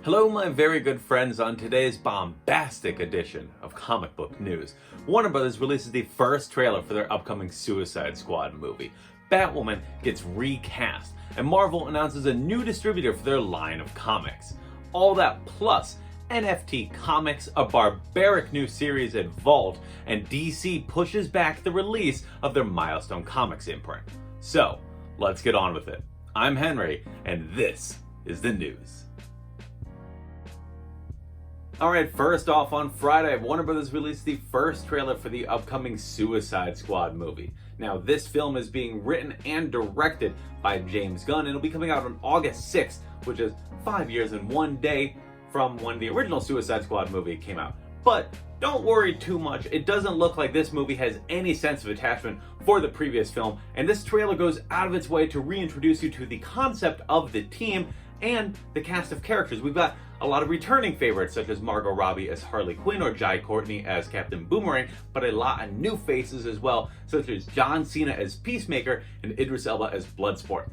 Hello my very good friends. On today's bombastic edition of comic book news, Warner Bros. Releases the first trailer for their upcoming Suicide Squad movie. Batwoman gets recast, and Marvel announces a new distributor for their line of comics. All that plus NFT Comics, a barbaric new series at Vault, and DC pushes back the release of their Milestone Comics imprint. So, let's get on with it. I'm Henry, and this is the news. Alright, first off, on Friday, Warner Bros. Released the first trailer for the upcoming Suicide Squad movie. Now, this film is being written and directed by James Gunn, and it'll be coming out on August 6th, which is 5 years and 1 day from when the original Suicide Squad movie came out. But don't worry too much, it doesn't look like this movie has any sense of attachment for the previous film, and this trailer goes out of its way to reintroduce you to the concept of the team and the cast of characters. We've got a lot of returning favorites such as Margot Robbie as Harley Quinn or Jai Courtney as Captain Boomerang, but a lot of new faces as well, such as John Cena as Peacemaker and Idris Elba as Bloodsport.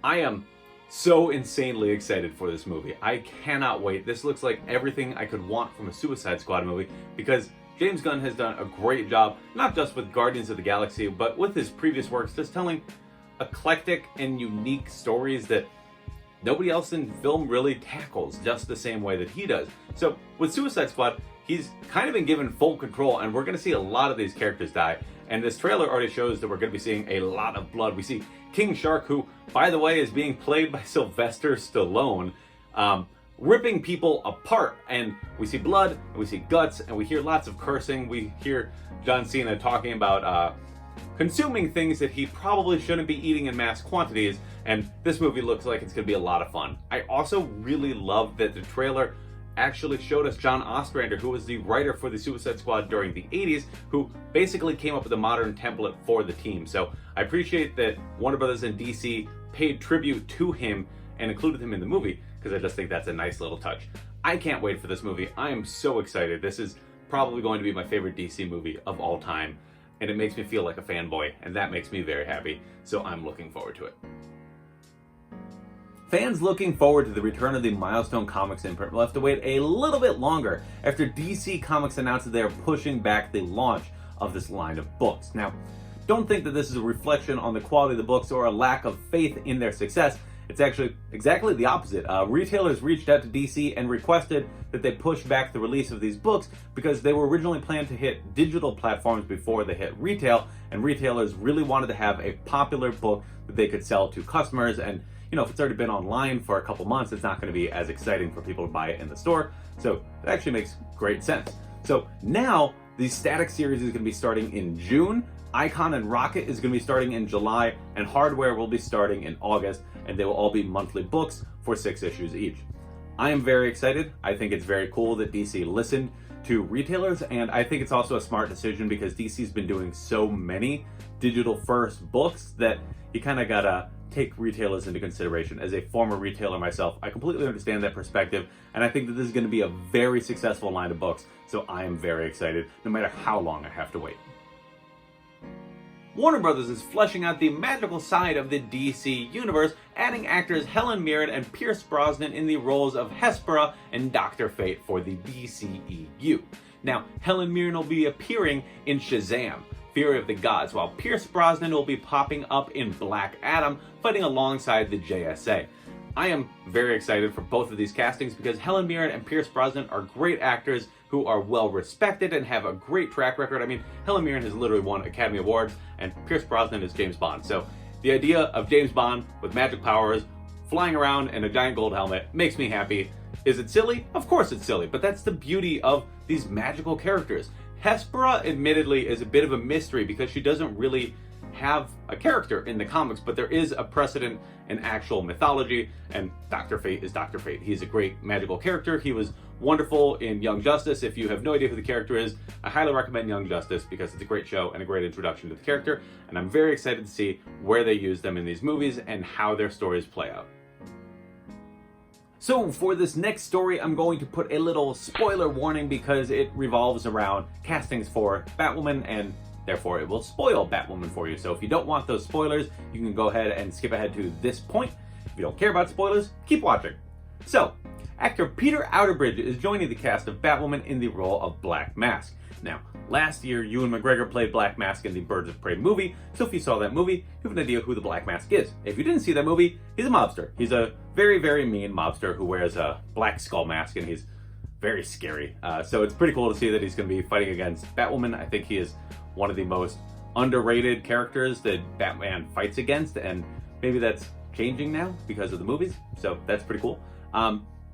I am so insanely excited for this movie. I cannot wait. This looks like everything I could want from a Suicide Squad movie because James Gunn has done a great job, not just with Guardians of the Galaxy, but with his previous works, just telling eclectic and unique stories that nobody else in film really tackles just the same way that he does. So with Suicide Squad, he's kind of been given full control, and we're going to see a lot of these characters die. And this trailer already shows that we're going to be seeing a lot of blood. We see King Shark, who, by the way, is being played by Sylvester Stallone, ripping people apart. And we see blood, and we see guts, and we hear lots of cursing. We hear John Cena talking about consuming things that he probably shouldn't be eating in mass quantities, and this movie looks like it's going to be a lot of fun. I also really love that the trailer actually showed us John Ostrander, who was the writer for the Suicide Squad during the 80s, who basically came up with a modern template for the team. So I appreciate that Warner Bros. And DC paid tribute to him and included him in the movie, because I just think that's a nice little touch. I can't wait for this movie. I am so excited. This is probably going to be my favorite DC movie of all time, and it makes me feel like a fanboy, and that makes me very happy, so I'm looking forward to it. Fans looking forward to the return of the Milestone Comics imprint will have to wait a little bit longer after DC Comics announced that they are pushing back the launch of this line of books. Now, don't think that this is a reflection on the quality of the books or a lack of faith in their success. It's actually exactly the opposite. Retailers reached out to DC and requested that they push back the release of these books because they were originally planned to hit digital platforms before they hit retail, and retailers really wanted to have a popular book that they could sell to customers. And you know, if it's already been online for a couple months, it's not going to be as exciting for people to buy it in the store. So it actually makes great sense. So now the Static series is going to be starting in June. Icon and Rocket is going to be starting in July, and Hardware will be starting in August, and they will all be monthly books for 6 issues each. I am very excited. I think it's very cool that DC listened to retailers, and I think it's also a smart decision because DC's been doing so many digital first books that you kind of gotta take retailers into consideration. As a former retailer myself, I completely understand that perspective, and I think that this is going to be a very successful line of books, so I am very excited no matter how long I have to wait. Warner Bros. Is fleshing out the magical side of the DC universe, adding actors Helen Mirren and Pierce Brosnan in the roles of Hespera and Dr. Fate for the DCEU. Now, Helen Mirren will be appearing in Shazam, Fury of the Gods, while Pierce Brosnan will be popping up in Black Adam, fighting alongside the JSA. I am very excited for both of these castings because Helen Mirren and Pierce Brosnan are great actors who are well respected and have a great track record. I mean, Helen Mirren has literally won Academy Awards, and Pierce Brosnan is James Bond. So the idea of James Bond with magic powers, flying around in a giant gold helmet makes me happy. Is it silly? Of course it's silly, but that's the beauty of these magical characters. Hespera, admittedly, is a bit of a mystery because she doesn't really have a character in the comics, but there is a precedent in actual mythology, and Dr. Fate is Dr. Fate. He's a great magical character. He was wonderful in Young Justice. If you have no idea who the character is, I highly recommend Young Justice because it's a great show and a great introduction to the character, and I'm very excited to see where they use them in these movies and how their stories play out. So for this next story, I'm going to put a little spoiler warning because it revolves around castings for Batwoman, and therefore it will spoil Batwoman for you. So if you don't want those spoilers, you can go ahead and skip ahead to this point. If you don't care about spoilers, keep watching. So, actor Peter Outerbridge is joining the cast of Batwoman in the role of Black Mask. Now, last year, Ewan McGregor played Black Mask in the Birds of Prey movie, so if you saw that movie, you have an idea who the Black Mask is. If you didn't see that movie, he's a mobster. He's a very, very mean mobster who wears a black skull mask, and he's very scary. So it's pretty cool to see that he's going to be fighting against Batwoman. I think he is one of the most underrated characters that Batman fights against, and maybe that's changing now because of the movies, so that's pretty cool.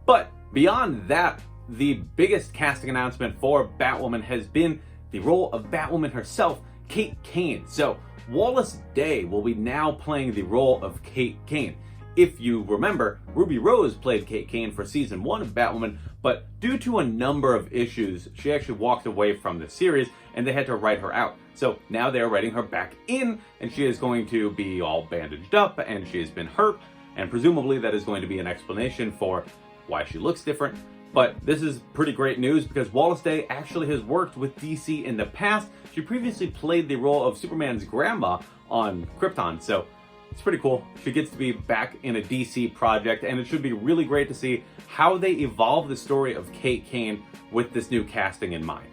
But beyond that, the biggest casting announcement for Batwoman has been the role of Batwoman herself, Kate Kane. So Wallace Day will be now playing the role of Kate Kane. If you remember, Ruby Rose played Kate Kane for season 1 of Batwoman, but due to a number of issues, she actually walked away from the series and they had to write her out. So now they're writing her back in, and she is going to be all bandaged up and she has been hurt, and presumably that is going to be an explanation for why she looks different. But this is pretty great news because Wallace Day actually has worked with DC in the past. She previously played the role of Superman's grandma on Krypton, so it's pretty cool. She gets to be back in a DC project, and it should be really great to see how they evolve the story of Kate Kane with this new casting in mind.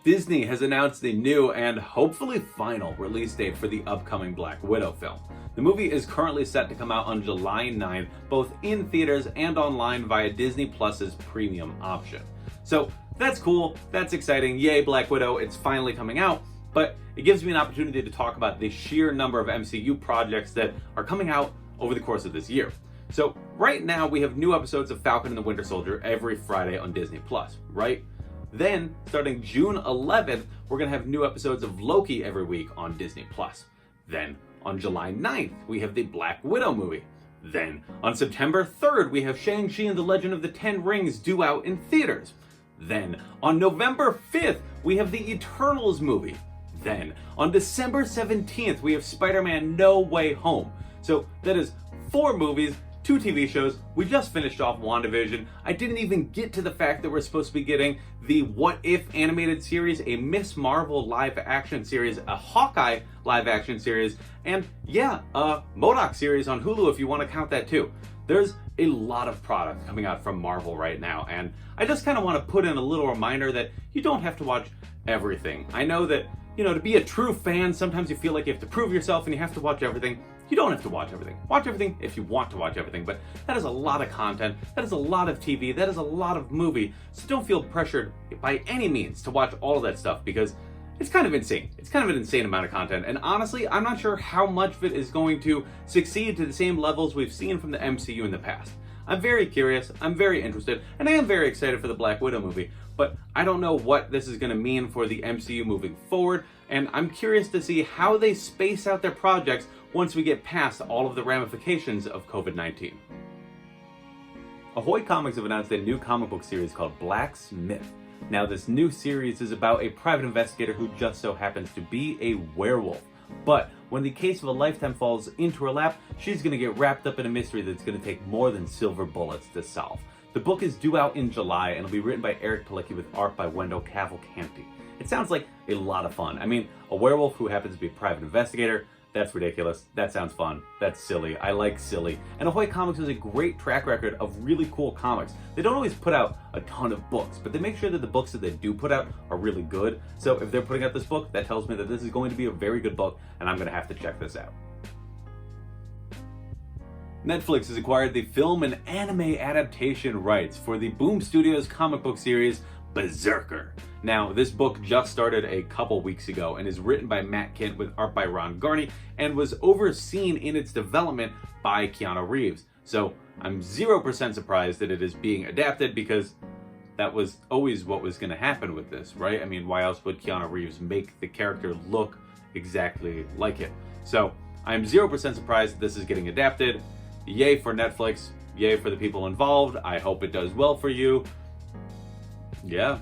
Disney has announced the new and hopefully final release date for the upcoming Black Widow film. The movie is currently set to come out on July 9th, both in theaters and online via Disney Plus's premium option. So that's cool, that's exciting, yay Black Widow, it's finally coming out, but it gives me an opportunity to talk about the sheer number of MCU projects that are coming out over the course of this year. So right now we have new episodes of Falcon and the Winter Soldier every Friday on Disney Plus, right? Then, starting June 11th, we're going to have new episodes of Loki every week on Disney+. Then, on July 9th, we have the Black Widow movie. Then, on September 3rd, we have Shang-Chi and the Legend of the Ten Rings due out in theaters. Then, on November 5th, we have the Eternals movie. Then, on December 17th, we have Spider-Man No Way Home. So, that is 4 movies, 2 TV shows. We just finished off WandaVision. I didn't even get to the fact that we're supposed to be getting the What If animated series, a Miss Marvel live action series, a Hawkeye live action series, and yeah, a MODOK series on Hulu if you want to count that too. There's a lot of product coming out from Marvel right now, and I just kind of want to put in a little reminder that you don't have to watch everything. I know that, to be a true fan, sometimes you feel like you have to prove yourself and you have to watch everything. You don't have to watch everything. Watch everything if you want to watch everything, but that is a lot of content, that is a lot of TV, that is a lot of movie, so don't feel pressured by any means to watch all of that stuff because it's kind of insane. It's kind of an insane amount of content, and honestly, I'm not sure how much of it is going to succeed to the same levels we've seen from the MCU in the past. I'm very curious, I'm very interested, and I am very excited for the Black Widow movie, but I don't know what this is going to mean for the MCU moving forward, and I'm curious to see how they space out their projects once we get past all of the ramifications of COVID-19. Ahoy Comics have announced a new comic book series called Blacksmith. Now, this new series is about a private investigator who just so happens to be a werewolf. But when the case of a lifetime falls into her lap, she's going to get wrapped up in a mystery that's going to take more than silver bullets to solve. The book is due out in July and it'll be written by Eric Pilecki with art by Wendell Cavalcanti. It sounds like a lot of fun. I mean, a werewolf who happens to be a private investigator, that's ridiculous. That sounds fun. That's silly. I like silly. And Ahoy Comics has a great track record of really cool comics. They don't always put out a ton of books, but they make sure that the books that they do put out are really good. So if they're putting out this book, that tells me that this is going to be a very good book, and I'm going to have to check this out. Netflix has acquired the film and anime adaptation rights for the Boom Studios comic book series BRZRKR. Now, this book just started a couple weeks ago and is written by Matt Kindt with art by Ron Garney and was overseen in its development by Keanu Reeves. So I'm 0% surprised that it is being adapted because that was always what was going to happen with this, right? I mean, why else would Keanu Reeves make the character look exactly like it? So I'm 0% surprised that this is getting adapted. Yay for Netflix. Yay for the people involved. I hope it does well for you. Yeah.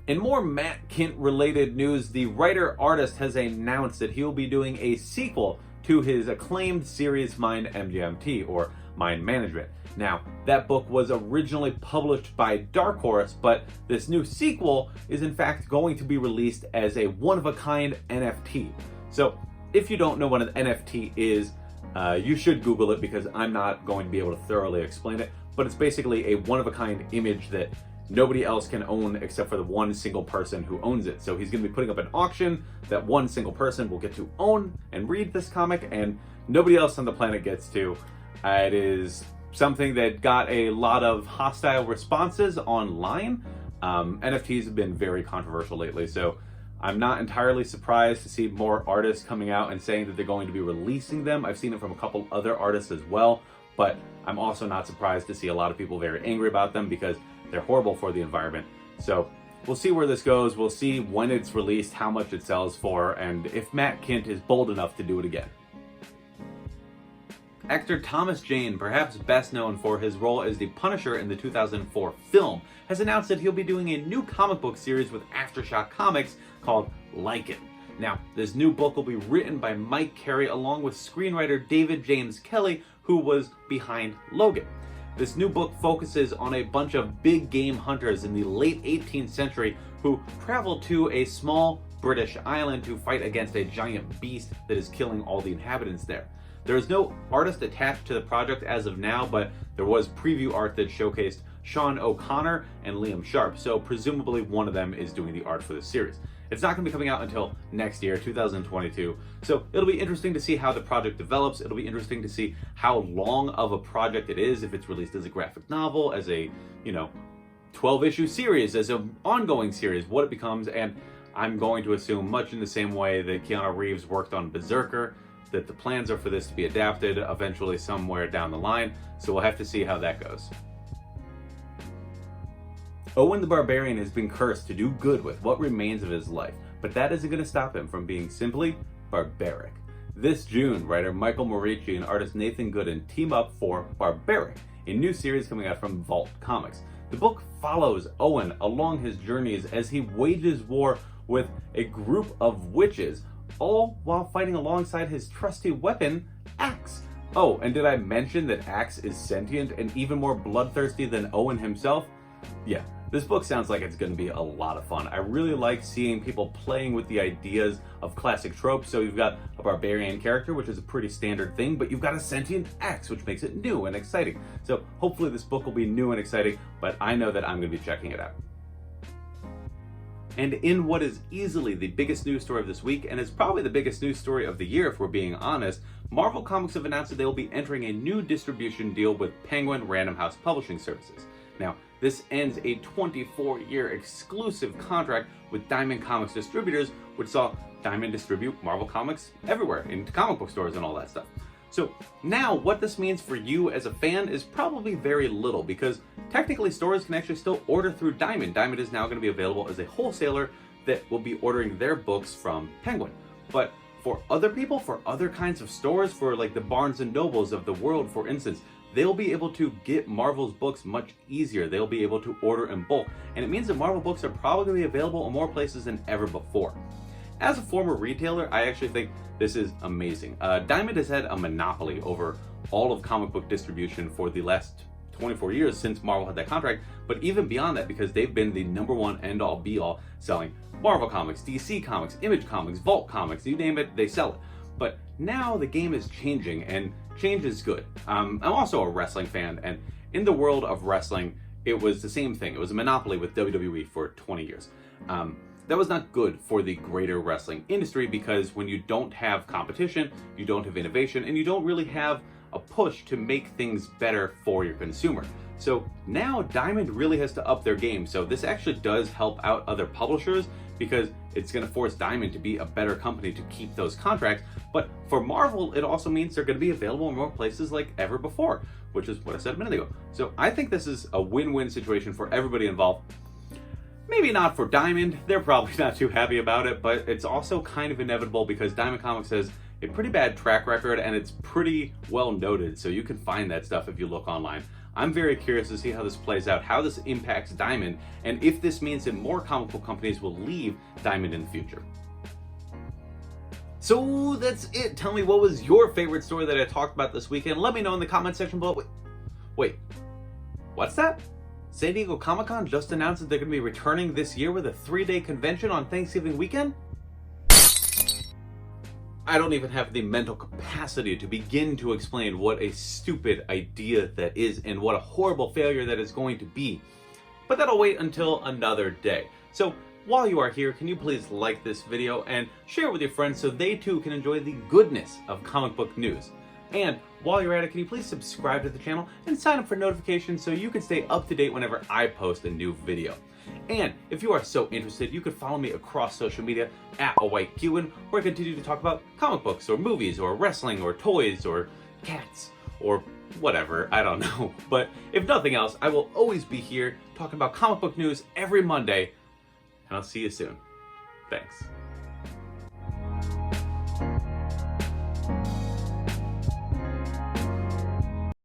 In more Matt Kindt related news, the writer-artist has announced that he'll be doing a sequel to his acclaimed series Mind MGMT, or Mind Management. Now, that book was originally published by Dark Horse, but this new sequel is in fact going to be released as a one-of-a-kind NFT. So, if you don't know what an NFT is, You should Google it because I'm not going to be able to thoroughly explain it, but it's basically a one-of-a-kind image that nobody else can own except for the one single person who owns it. So he's going to be putting up an auction that one single person will get to own and read this comic, and nobody else on the planet gets to. It is something that got a lot of hostile responses online. NFTs have been very controversial lately, so I'm not entirely surprised to see more artists coming out and saying that they're going to be releasing them. I've seen it from a couple other artists as well, but I'm also not surprised to see a lot of people very angry about them because they're horrible for the environment. So we'll see where this goes. We'll see when it's released, how much it sells for, and if Matt Kindt is bold enough to do it again. Actor Thomas Jane, perhaps best known for his role as the Punisher in the 2004 film, has announced that he'll be doing a new comic book series with Aftershock Comics called Lycan. Now, this new book will be written by Mike Carey along with screenwriter David James Kelly, who was behind Logan. This new book focuses on a bunch of big game hunters in the late 18th century who travel to a small British island to fight against a giant beast that is killing all the inhabitants there. There is no artist attached to the project as of now, but there was preview art that showcased Sean O'Connor and Liam Sharp, so presumably one of them is doing the art for this series. It's not going to be coming out until next year, 2022, so it'll be interesting to see how the project develops. It'll be interesting to see how long of a project it is, if it's released as a graphic novel, as a, 12-issue series, as an ongoing series, what it becomes, and I'm going to assume, much in the same way that Keanu Reeves worked on BRZRKR, that the plans are for this to be adapted eventually somewhere down the line, so we'll have to see how that goes. Owen the Barbarian has been cursed to do good with what remains of his life, but that isn't going to stop him from being simply barbaric. This June, writer Michael Morici and artist Nathan Gooden team up for Barbaric, a new series coming out from Vault Comics. The book follows Owen along his journeys as he wages war with a group of witches, all while fighting alongside his trusty weapon, Axe. Oh, and did I mention that Axe is sentient and even more bloodthirsty than Owen himself? Yeah, this book sounds like it's going to be a lot of fun. I really like seeing people playing with the ideas of classic tropes. So you've got a barbarian character, which is a pretty standard thing, but you've got a sentient Axe, which makes it new and exciting. So hopefully this book will be new and exciting, but I know that I'm going to be checking it out. And in what is easily the biggest news story of this week, and is probably the biggest news story of the year if we're being honest, Marvel Comics have announced that they will be entering a new distribution deal with Penguin Random House Publishing Services. Now, this ends a 24-year exclusive contract with Diamond Comics Distributors, which saw Diamond distribute Marvel Comics everywhere, into comic book stores and all that stuff. So now what this means for you as a fan is probably very little, because technically stores can actually still order through Diamond. Diamond is now going to be available as a wholesaler that will be ordering their books from Penguin. But for other people, for other kinds of stores, for like the Barnes and Nobles of the world, for instance, they'll be able to get Marvel's books much easier. They'll be able to order in bulk. And it means that Marvel books are probably going to be available in more places than ever before. As a former retailer, I actually think this is amazing. Diamond has had a monopoly over all of comic book distribution for the last 24 years since Marvel had that contract, but even beyond that, because they've been the #1 end-all be-all selling Marvel Comics, DC Comics, Image Comics, Vault Comics, you name it, they sell it. But now the game is changing, and change is good. I'm also a wrestling fan, and in the world of wrestling, it was the same thing. It was a monopoly with WWE for 20 years. That was not good for the greater wrestling industry, because when you don't have competition, you don't have innovation, and you don't really have a push to make things better for your consumer. So now Diamond really has to up their game. So this actually does help out other publishers, because it's going to force Diamond to be a better company to keep those contracts. But for Marvel, it also means they're going to be available in more places like ever before, which is what I said a minute ago. So I think this is a win-win situation for everybody involved. Maybe not for Diamond, they're probably not too happy about it, but it's also kind of inevitable because Diamond Comics has a pretty bad track record and it's pretty well noted, so you can find that stuff if you look online. I'm very curious to see how this plays out, how this impacts Diamond, and if this means that more comic book companies will leave Diamond in the future. So that's it. Tell me, what was your favorite story that I talked about this weekend? Let me know in the comment section below. Wait, what's that? San Diego Comic-Con just announced that they're going to be returning this year with a 3-day convention on Thanksgiving weekend? I don't even have the mental capacity to begin to explain what a stupid idea that is and what a horrible failure that is going to be. But that'll wait until another day. So while you are here, can you please like this video and share it with your friends so they too can enjoy the goodness of comic book news. And while you're at it, can you please subscribe to the channel and sign up for notifications so you can stay up to date whenever I post a new video. And if you are so interested, you can follow me across social media at @AWhiteGewan, where I continue to talk about comic books or movies or wrestling or toys or cats or whatever, I don't know. But if nothing else, I will always be here talking about comic book news every Monday, and I'll see you soon. Thanks.